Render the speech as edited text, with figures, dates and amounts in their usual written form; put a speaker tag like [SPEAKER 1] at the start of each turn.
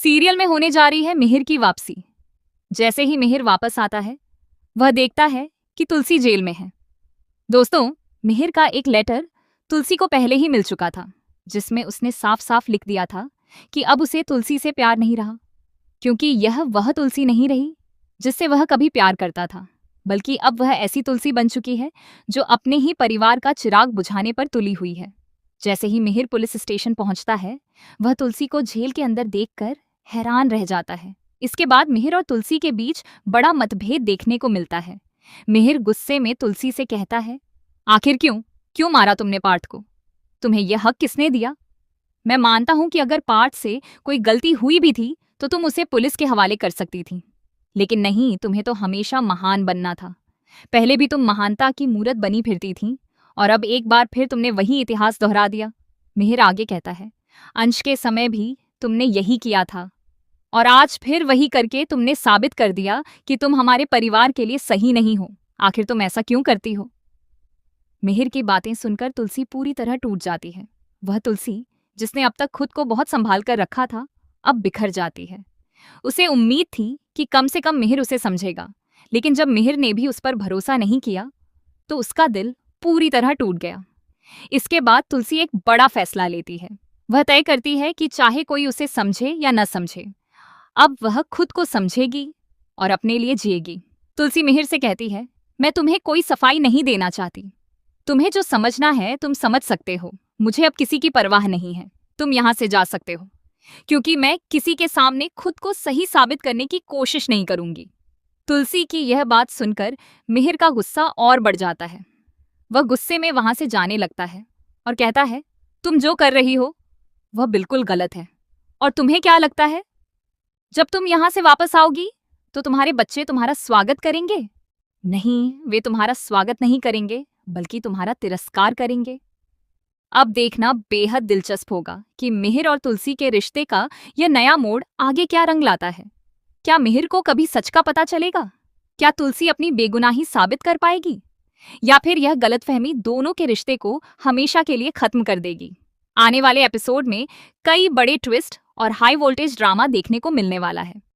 [SPEAKER 1] Serial में होने जा रही है मिहिर की वापसी। जैसे ही मिहिर वापस आता है, वह देखता है कि तुलसी जेल में है। दोस्तों, मिहिर का एक लेटर तुलसी को पहले ही मिल चुका था, जिसमें उसने साफ साफ लिख दिया था कि अब उसे तुलसी से प्यार नहीं रहा, क्योंकि यह वह तुलसी नहीं रही जिससे वह कभी प्यार करता था, बल्कि अब वह ऐसी तुलसी बन चुकी है जो अपने ही परिवार का चिराग बुझाने पर तुली हुई है। जैसे ही मिहिर पुलिस स्टेशन पहुंचता है, वह तुलसी को जेल के अंदर देखकर हैरान रह जाता है। इसके बाद मिहिर और तुलसी के बीच बड़ा मतभेद देखने को मिलता है। मिहिर गुस्से में तुलसी से कहता है, आखिर क्यों क्यों मारा तुमने पार्थ को? तुम्हें यह हक किसने दिया? मैं मानता हूं कि अगर पार्थ से कोई गलती हुई भी थी तो तुम उसे पुलिस के हवाले कर सकती थी, लेकिन नहीं, तुम्हें तो हमेशा महान बनना था। पहले भी तुम महानता की मूरत बनी फिरती थी और अब एक बार फिर तुमने वही इतिहास दोहरा दिया। मिहिर आगे कहता है, अंश के समय भी तुमने यही किया था और आज फिर वही करके तुमने साबित कर दिया कि तुम हमारे परिवार के लिए सही नहीं हो। आखिर तुम ऐसा क्यों करती हो? मिहिर की बातें सुनकर तुलसी पूरी तरह टूट जाती है। वह तुलसी जिसने अब तक खुद को बहुत संभाल कर रखा था, अब बिखर जाती है। उसे उम्मीद थी कि कम से कम मिहिर उसे समझेगा, लेकिन जब मिहिर ने भी उस पर भरोसा नहीं किया तो उसका दिल पूरी तरह टूट गया। इसके बाद तुलसी एक बड़ा फैसला लेती है। वह तय करती है कि चाहे कोई उसे समझे या न समझे, अब वह खुद को समझेगी और अपने लिए जिएगी। तुलसी मिहिर से कहती है, मैं तुम्हें कोई सफाई नहीं देना चाहती। तुम्हें जो समझना है तुम समझ सकते हो। मुझे अब किसी की परवाह नहीं है। तुम यहाँ से जा सकते हो, क्योंकि मैं किसी के सामने खुद को सही साबित करने की कोशिश नहीं करूंगी। तुलसी की यह बात सुनकर मिहिर का गुस्सा और बढ़ जाता है। वह गुस्से में वहां से जाने लगता है और कहता है, तुम जो कर रही हो वह बिल्कुल गलत है। और तुम्हें क्या लगता है, जब तुम यहां से वापस आओगी तो तुम्हारे बच्चे तुम्हारा स्वागत करेंगे? नहीं, वे तुम्हारा स्वागत नहीं करेंगे, बल्कि तुम्हारा तिरस्कार करेंगे। अब देखना बेहद दिलचस्प होगा कि मिहिर और तुलसी के रिश्ते का यह नया मोड़ आगे क्या रंग लाता है। क्या मिहिर को कभी सच का पता चलेगा? क्या तुलसी अपनी बेगुनाही साबित कर पाएगी, या फिर यह गलतफहमी दोनों के रिश्ते को हमेशा के लिए खत्म कर देगी? आने वाले एपिसोड में कई बड़े ट्विस्ट और हाई वोल्टेज ड्रामा देखने को मिलने वाला है।